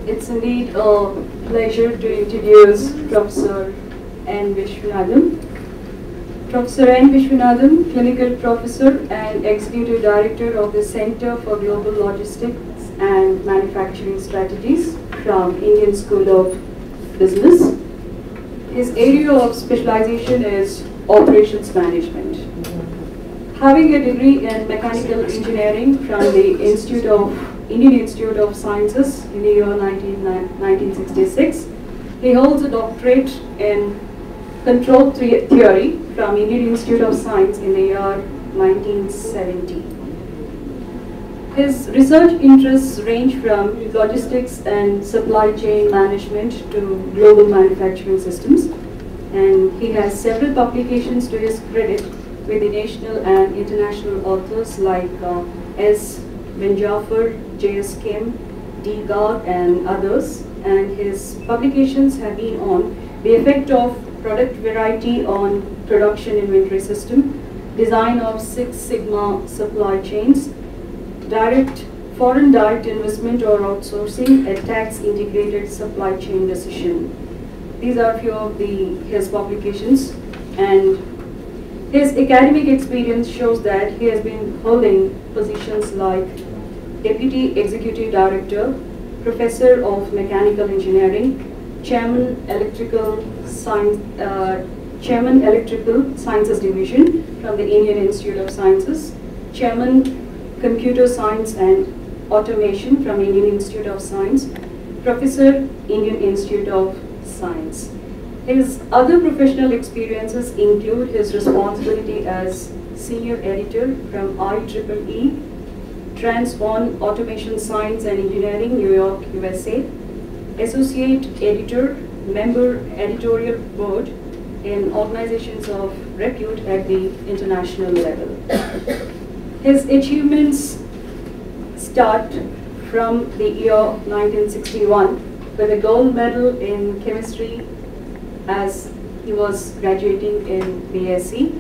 It's indeed a pleasure to introduce Professor N. Vishwanathan. Professor N. Vishwanathan, Clinical Professor and Executive Director of the Center for Global Logistics and Manufacturing Strategies from Indian School of Business. His area of specialization is operations management. Having a degree in mechanical engineering from the Indian Institute of Sciences in the year 1966, he holds a doctorate in control theory from Indian Institute of Science in the year 1970. His research interests range from logistics and supply chain management to global manufacturing systems, and he has several publications to his credit with the national and international authors like S. Benjafar, J.S. Kim, D. Garg, and others. And his publications have been on the effect of product variety on production inventory system, design of Six Sigma supply chains, foreign direct investment or outsourcing, a tax integrated supply chain decision. These are a few of his publications, and his academic experience shows that he has been holding positions like Deputy Executive Director, Professor of Mechanical Engineering, Chairman Electrical Sciences Division from the Indian Institute of Sciences, Chairman Computer Science and Automation from Indian Institute of Science, Professor, Indian Institute of Science. His other professional experiences include his responsibility as Senior Editor from IEEE, Transform Automation Science and Engineering, New York, USA, Associate Editor, Member Editorial Board in organizations of repute at the international level. His achievements start from the year 1961 with a gold medal in chemistry as he was graduating in BSc,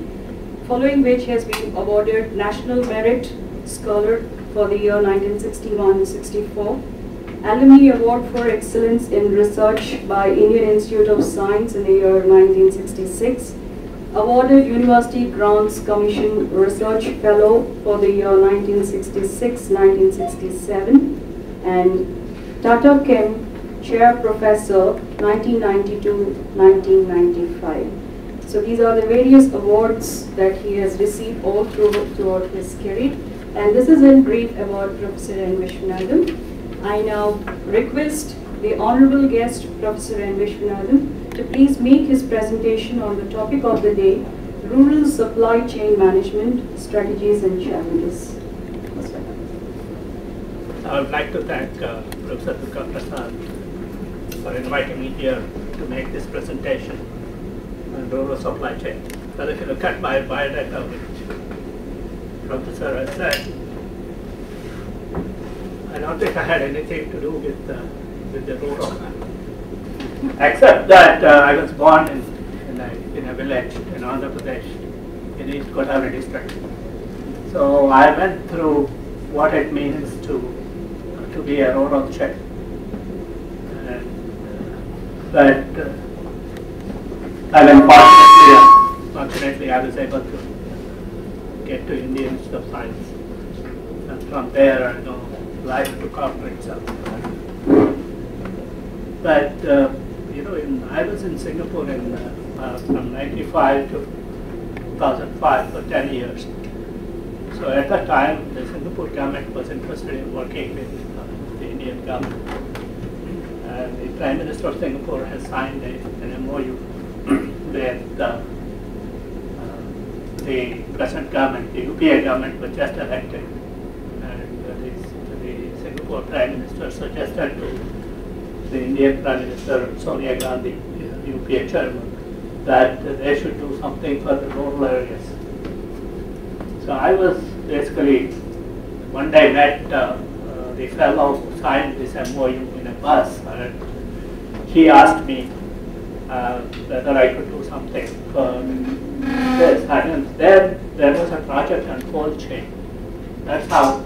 following which he has been awarded National Merit Scholar for the year 1961-64, Alumni Award for Excellence in Research by Indian Institute of Science in the year 1966, awarded University Grants Commission Research Fellow for the year 1966-1967, and Tata Chem Chair Professor 1992-1995. So these are the various awards that he has received all throughout his career. And this is in brief about Professor N. Vishwanathan. I now request the honorable guest, Professor N. Vishwanathan, to please make his presentation on the topic of the day, Rural Supply Chain Management Strategies and Challenges. I would like to thank Professor Prasad for inviting me here to make this presentation on rural supply chain. So if you look at my biodata, which Professor has said, I don't think I had anything to do with the rural, except that I was born in a village in Andhra Pradesh, in East Godavari district. So I went through what it means to be a rural child. But fortunately, I was able to get to Indian Institute of Science, and from there, I know life took off for itself. But I was in Singapore from '95 to 2005 for 10 years. So at that time, the Singapore government was interested in working with the Indian government. And the Prime Minister of Singapore has signed an MOU with the present government, the UPA government was just elected. And the Singapore Prime Minister suggested to the Indian Prime Minister Sonia Gandhi, the UPA chairman, that they should do something for the rural areas. So I was basically, one day met the fellow who signed this MOU in a bus, and he asked me whether I could do something for this. And then there was a project on cold chain. That's how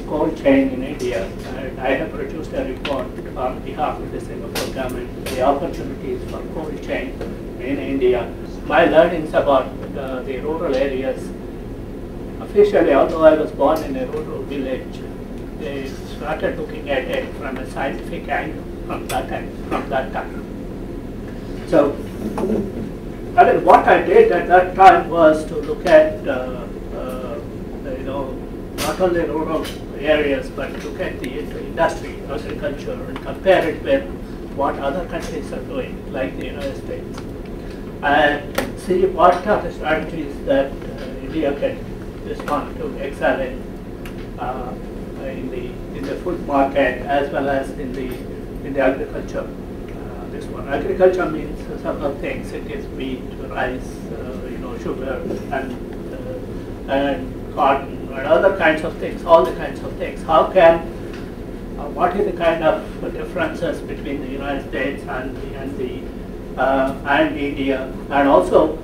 cold chain in India. And I have produced a report on behalf of the Singapore government, the opportunities for cold chain in India. My learnings about the rural areas, officially, although I was born in a rural village, they started looking at it from a scientific angle from that time. So, I mean, what I did at that time was to look at, not only rural areas, but look at the industry, agriculture, and compare it with what other countries are doing, like the United States, and see what are the strategies that India can respond to excel in the food market as well as in the agriculture. This one, agriculture means several things. It is wheat, rice, sugar, and cotton, and other kinds of things. All the kinds of things. How can what is the kind of differences between the United States and India, and also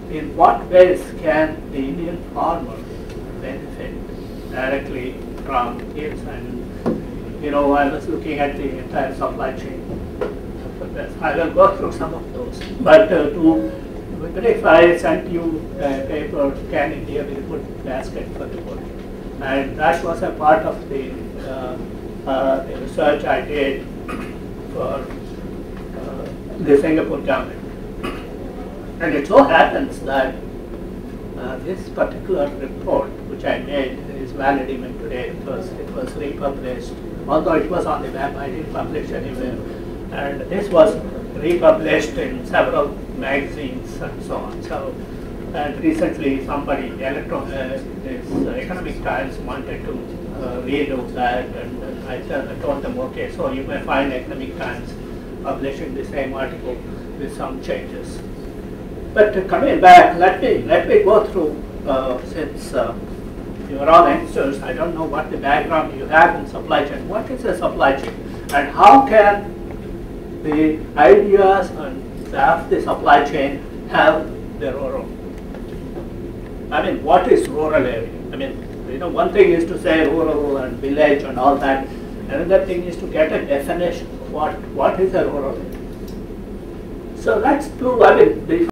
in what ways can the Indian farmer benefit directly from yields? And I was looking at the entire supply chain for this. I will go through some of those, but if I sent you a paper, can India be a good basket for the world? And that was a part of the research I did for the Singapore government. And it so happens that this particular report, which I made, is valid even today. It was republished, although it was on the web. I didn't publish anywhere. And this was republished in several magazines and so on. So, and recently somebody, this Economic Times, wanted to redo that, and I told them, okay, so you may find Economic Times publishing the same article with some changes. But coming back, let me go through, since you are all youngsters, I don't know what the background you have in supply chain. What is a supply chain, and how can the ideas and the supply chain have their role? I mean, what is rural area? I mean, one thing is to say rural and village and all that. Another thing is to get a definition of what is a rural area. So let's do, in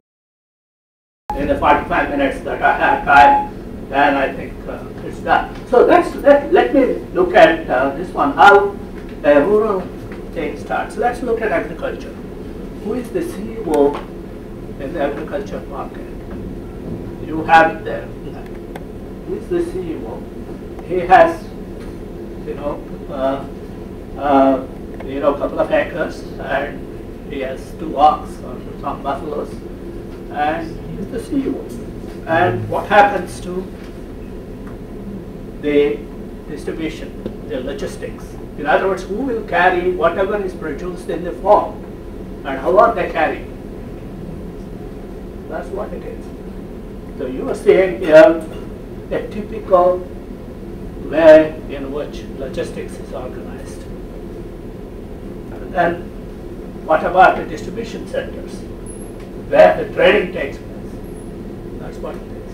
the 45 minutes that I have time, then I think it's done. So let me look at this one, how a rural thing starts. Let's look at agriculture. Who is the CEO in the agriculture market? You have it there. Who is the CEO? He has, a couple of acres, and he has 2 ox or some buffaloes, and he is the CEO. And what happens to the distribution, the logistics? In other words, who will carry whatever is produced in the farm, and how are they carried? That's what it is. So you are seeing here a typical way in which logistics is organized. And then what about the distribution centers, where the trading takes place? That's what it is.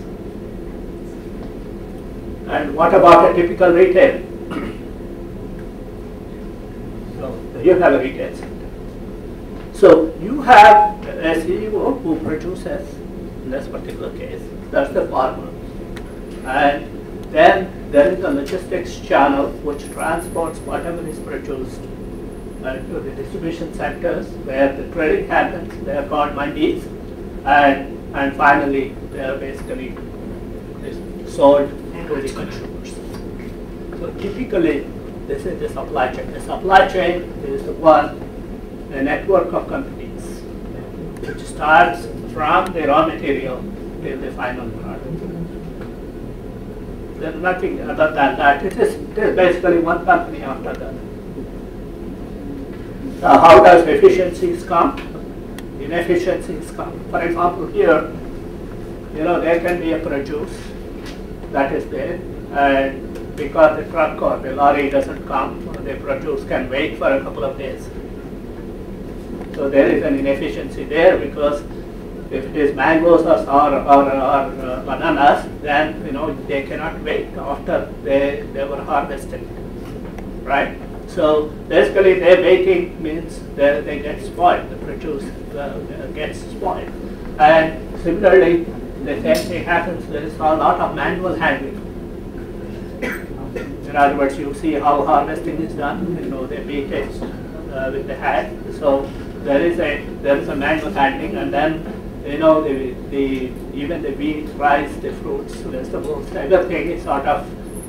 And what about a typical retail? So you have a retail center. So you have a CEO who produces, in this particular case, that's the farmer. And then there is a logistics channel which transports whatever is produced to the distribution centers where the trading happens. They are called mandis. And finally, they are basically sold to the consumers. So typically, this is the supply chain. The supply chain is the one, a network of companies, which starts from the raw material till the final product. There's nothing other than that. It is basically one company after the other. How does efficiencies come? Inefficiencies come. For example, here, there can be a produce that is there, and because the truck or the lorry doesn't come, the produce can wait for a couple of days. So there is an inefficiency there, because if it is mangoes or bananas, then they cannot wait after they were harvested, right? So basically their baking means they get spoiled, the produce gets spoiled. And similarly, the same thing happens, there is a lot of manual handling. In other words, you see how harvesting is done, they beat it with the hand. So there is a manual handling, and then even the wheat, rice, the fruits, vegetables, everything is sort of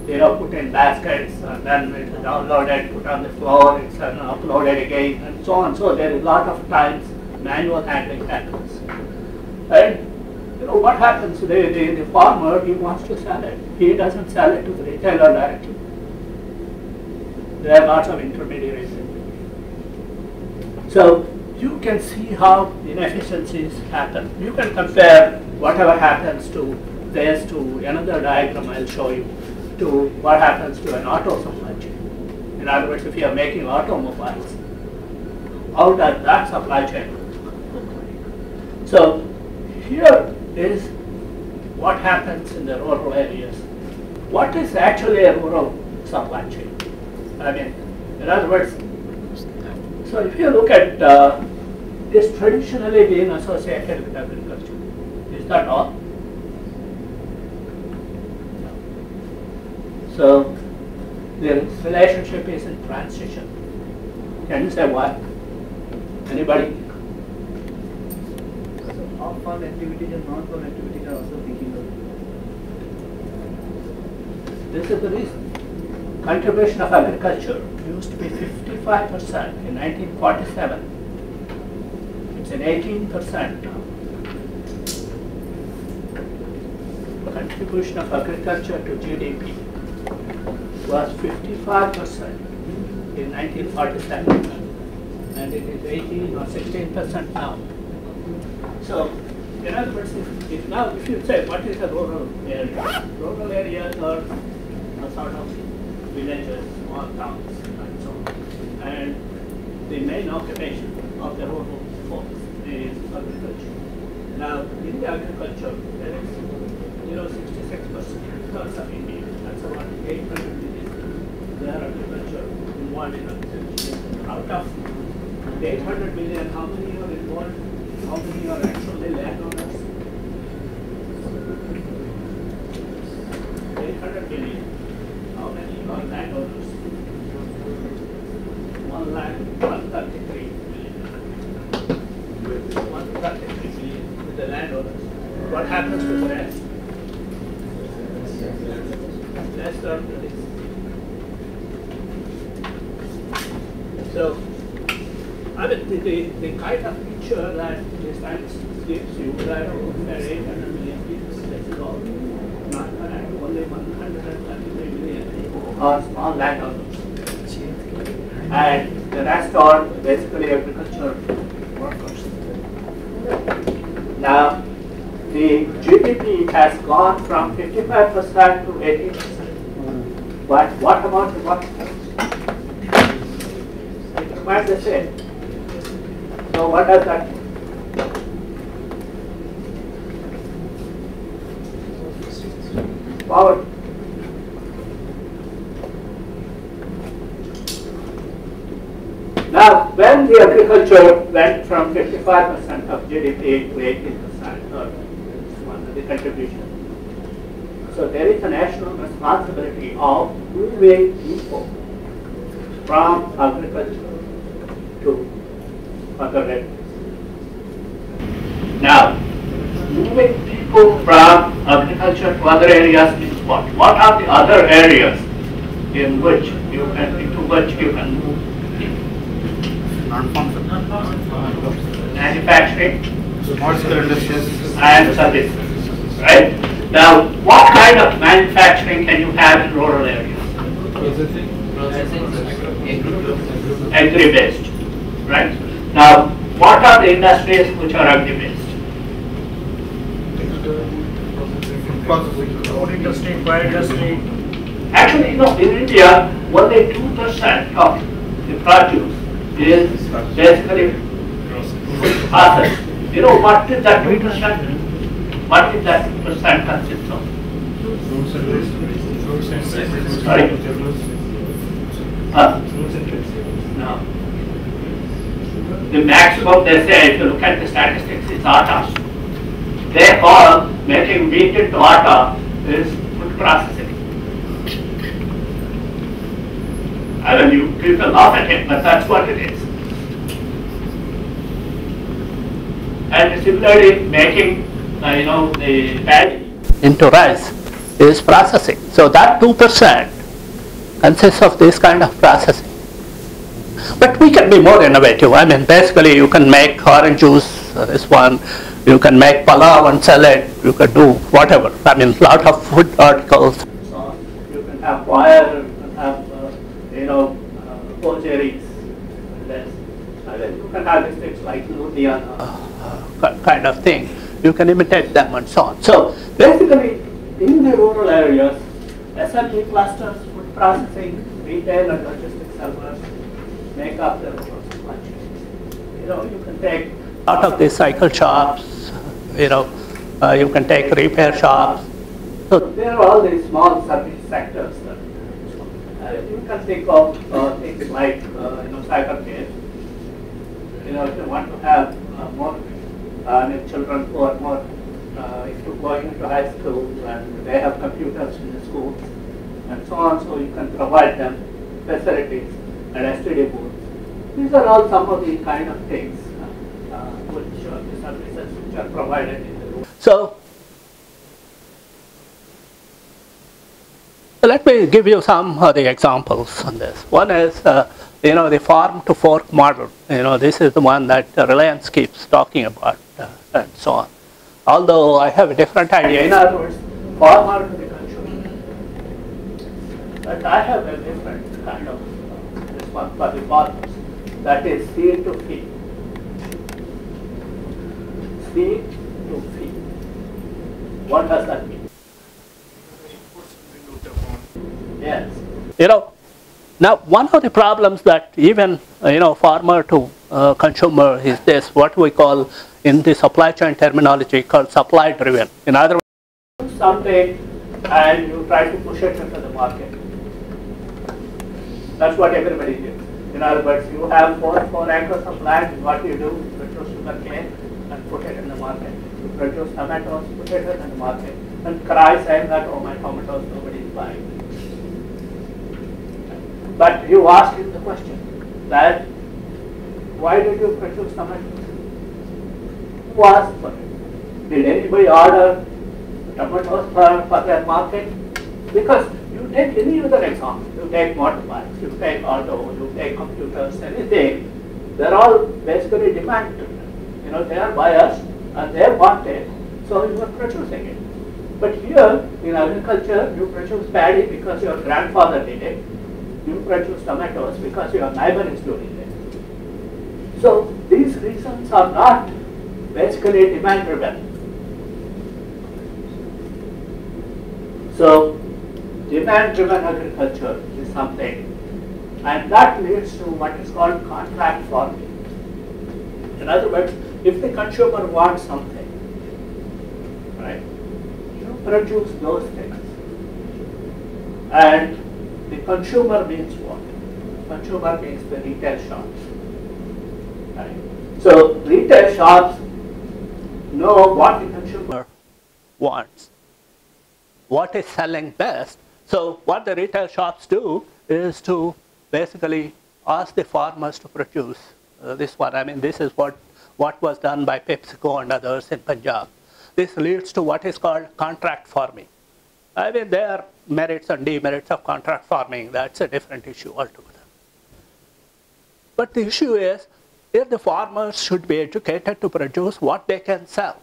put in baskets, and then it's downloaded, put on the floor, it's uploaded again, and so on. So there is a lot of times manual handling happens. And what happens? The farmer, he wants to sell it. He doesn't sell it to the retailer directly. There are lots of intermediaries. So you can see how inefficiencies happen. You can compare whatever happens to this to another diagram I'll show you, to what happens to an auto supply chain. In other words, if you are making automobiles, how does that supply chain look like? So here is what happens in the rural areas. What is actually a rural supply chain? I mean, in other words, so if you look at it's traditionally been associated with agriculture. Is that all? No. So the relationship is in transition. Can you say why? Anybody? Off-farm activities and non-farm activities are also picking up. This is the reason. Contribution of agriculture used to be 55% in 1947. It's an 18% now. Contribution of agriculture to GDP was 55% in 1947, and it is 18 or 16% now. So, in other words, if you say what is a rural area? Rural areas are sort of villages, small towns, and so on. And the main occupation of the rural folks is agriculture. Now, in the agriculture, there is 66% of India. That's about 800 million. They are agriculture involved in agriculture. Out of 800 million, how many are involved? How many are actually landowners? 800 million. How many are landowners? 133 million. 133 million with the landowners. What happens to the rest? Less than this. So, I mean, the kind of picture that the science gives you that there are 800 million people, that's all. Not only 133 million are small landowners. And the rest are basically agriculture workers. Now, the GDP has gone from 55% to 18%. But what about the workforce? It's quite the same. So what does that mean? Poverty. Now, when the agriculture went from 55% of GDP to 18%, or one of the contribution, so there is a national responsibility of moving people from agriculture to other areas. Now, moving people from agriculture to other areas means what? What are the other areas into which you can move people? Manufacturing, and services. Right? Now, what kind of manufacturing can you have in rural areas? Agri-based. Right? Now, what are the industries which are agri-based? Food industry, fire industry. Actually, in India, only 2% of the produce is basically processed. What is that 2%? What is that 2% consist of? Sorry? No. The maximum, they say, if you look at the statistics, is atta. They call making wheat into atta is food processing. I mean, you people laugh at it, but that's what it is. And similarly, making, the paddy into rice is processing. So that 2% consists of this kind of processing. But we can be more innovative. I mean, basically, you can make orange juice, this one. You can make palav and sell it. You can do whatever. I mean, a lot of food articles. So you can have wire, you can have, poultries. You can have these things like Ludhiana kind of thing. You can imitate them and so on. So basically, in the rural areas, SME clusters, food processing, retail and logistics servers make up the rural supply chain. You can take out of the cycle shops, you can take repair shops. So there are all these small service sectors that you can think of things like cybercare. If you want to have more children who are more into going into high school and they have computers in the schools and so on, so you can provide them facilities and STD booths. These are all some of the kind of things which the services which are provided in the room. So let me give you some of the examples on this. One is the farm to fork model. This is the one that Reliance keeps talking about and so on. Although I have a different idea. In other words, farmer to the consumer. But I have a different kind of this one for the farmers. That is seed to feed. Seed to feed. What does that mean? Yes. Now one of the problems that even farmer to consumer is this, what we call in the supply chain terminology called supply driven. In other words, something and you try to push it into the market. That's what everybody did. In other words, you have four acres of land, and what you do, you produce sugarcane and put it in the market. You produce tomatoes, put it in the market, and cry saying that, oh, my tomatoes, nobody is buying. But you asked him the question that, why did you produce tomatoes? Who asked for it? Did anybody order tomatoes for their market? Because you take any other example, you take motorbikes, you take auto, you take computers, anything, they're all basically demand driven. They are buyers and they want it, so you are producing it. But here in agriculture, you produce paddy because your grandfather did it. You produce tomatoes because your neighbor is doing it. So these reasons are not basically demand driven. So demand driven agriculture is something, and that leads to what is called contract farming. In other words, if the consumer wants something, right, you produce those things. And the consumer means what? Consumer means the retail shops. Right? So retail shops know what the consumer wants, what is selling best. So what the retail shops do is to basically ask the farmers to produce this one. I mean, this is what was done by PepsiCo and others in Punjab. This leads to what is called contract farming. I mean, there are merits and demerits of contract farming. That's a different issue altogether. But the issue is, if the farmers should be educated to produce what they can sell.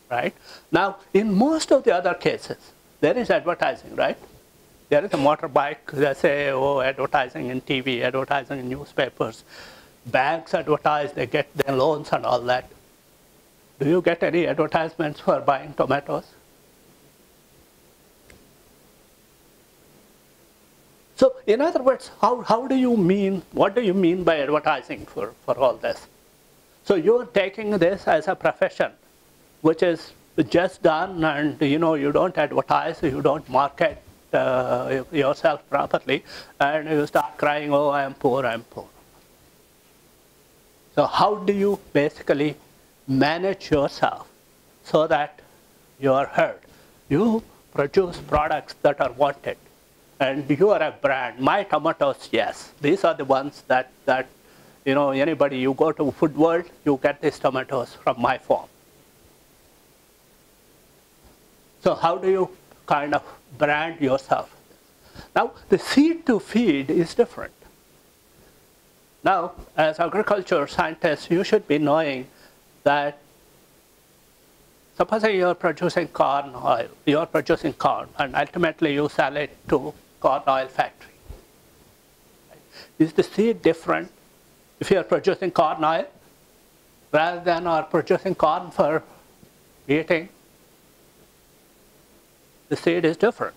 Right? Now, in most of the other cases, there is advertising, right? There is a motorbike, they say, oh, advertising in TV, advertising in newspapers. Banks advertise, they get their loans and all that. Do you get any advertisements for buying tomatoes? So, in other words, how do you mean, what do you mean by advertising for all this? So, you're taking this as a profession, which is just done, and you don't advertise, you don't market, yourself properly, and you start crying, oh, I am poor, I am poor. So how do you basically manage yourself so that you are heard? You produce products that are wanted, and you are a brand. My tomatoes, yes, these are the ones that anybody, you go to food world, you get these tomatoes from my farm. So how do you kind of brand yourself? Now, the seed to feed is different. Now, as agriculture scientists, you should be knowing that supposing you're producing corn oil, you're producing corn, and ultimately you sell it to corn oil factory. Is the seed different if you're producing corn oil rather than are producing corn for eating? The seed is different.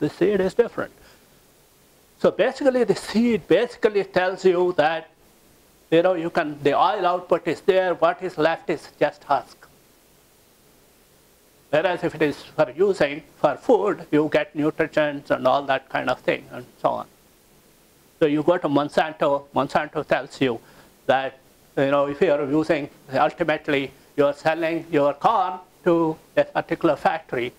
The seed is different. So basically the seed basically tells you that the oil output is there, what is left is just husk. Whereas if it is for using for food, you get nutrients and all that kind of thing and so on. So you go to Monsanto, Monsanto tells you that if you are using, ultimately you are selling your corn to a particular factory,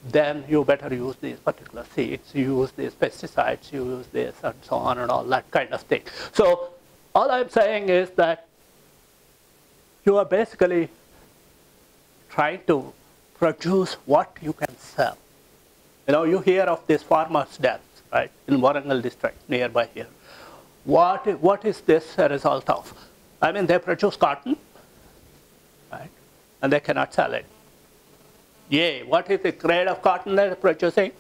then you better use these particular seeds, you use these pesticides, you use this and so on and all that kind of thing. So all I'm saying is that you are basically trying to produce what you can sell. You hear of these farmers' deaths, right, in Warangal district, nearby here. What is this a result of? I mean, they produce cotton, right, and they cannot sell it. Yay, what is the grade of cotton they're producing?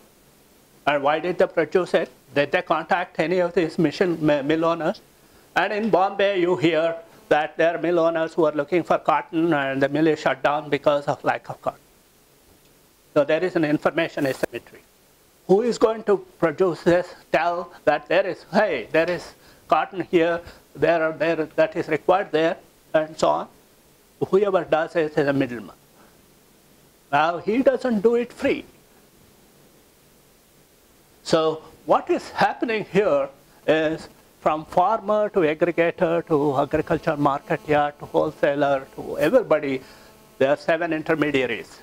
And why did they produce it? Did they contact any of these mill owners? And in Bombay, you hear that there are mill owners who are looking for cotton and the mill is shut down because of lack of cotton. So there is an information asymmetry. Who is going to produce this, tell that there is cotton here, that is required there, and so on? Whoever does it is a middleman. Now, he doesn't do it free. So what is happening here is from farmer to aggregator to agriculture market yard to wholesaler to everybody, there are 7 intermediaries.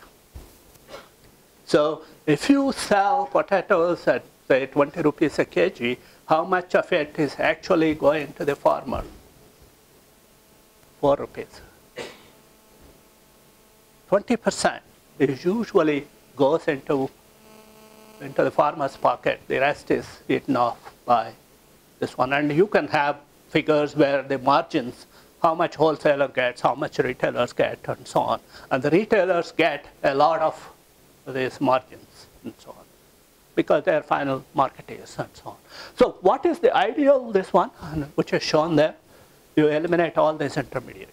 So if you sell potatoes at, say, 20 rupees a kg, how much of it is actually going to the farmer? 4 rupees. 20%. It usually goes into the farmer's pocket. The rest is eaten off by this one. And you can have figures where the margins, how much wholesaler gets, how much retailers get, and so on. And the retailers get a lot of these margins and so on, because their final market is and so on. So what is the ideal, this one, which is shown there? You eliminate all these intermediaries.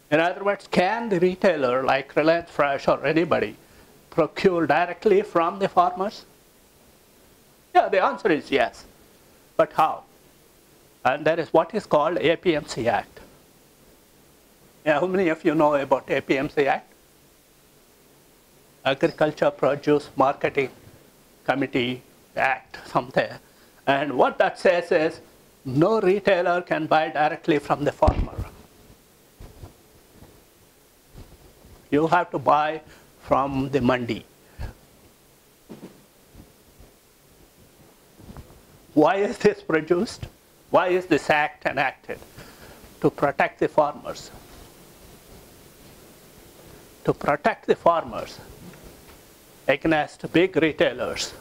In other words, can the retailer like Reliance Fresh or anybody procure directly from the farmers? Yeah, the answer is yes. But how? And that is what is called APMC Act. Yeah, how many of you know about APMC Act? Agriculture Produce Marketing Committee Act, something. And what that says is no retailer can buy directly from the farmer. You have to buy from the mandi. Why is this produced? Why is this act enacted? To protect the farmers. To protect the farmers against big retailers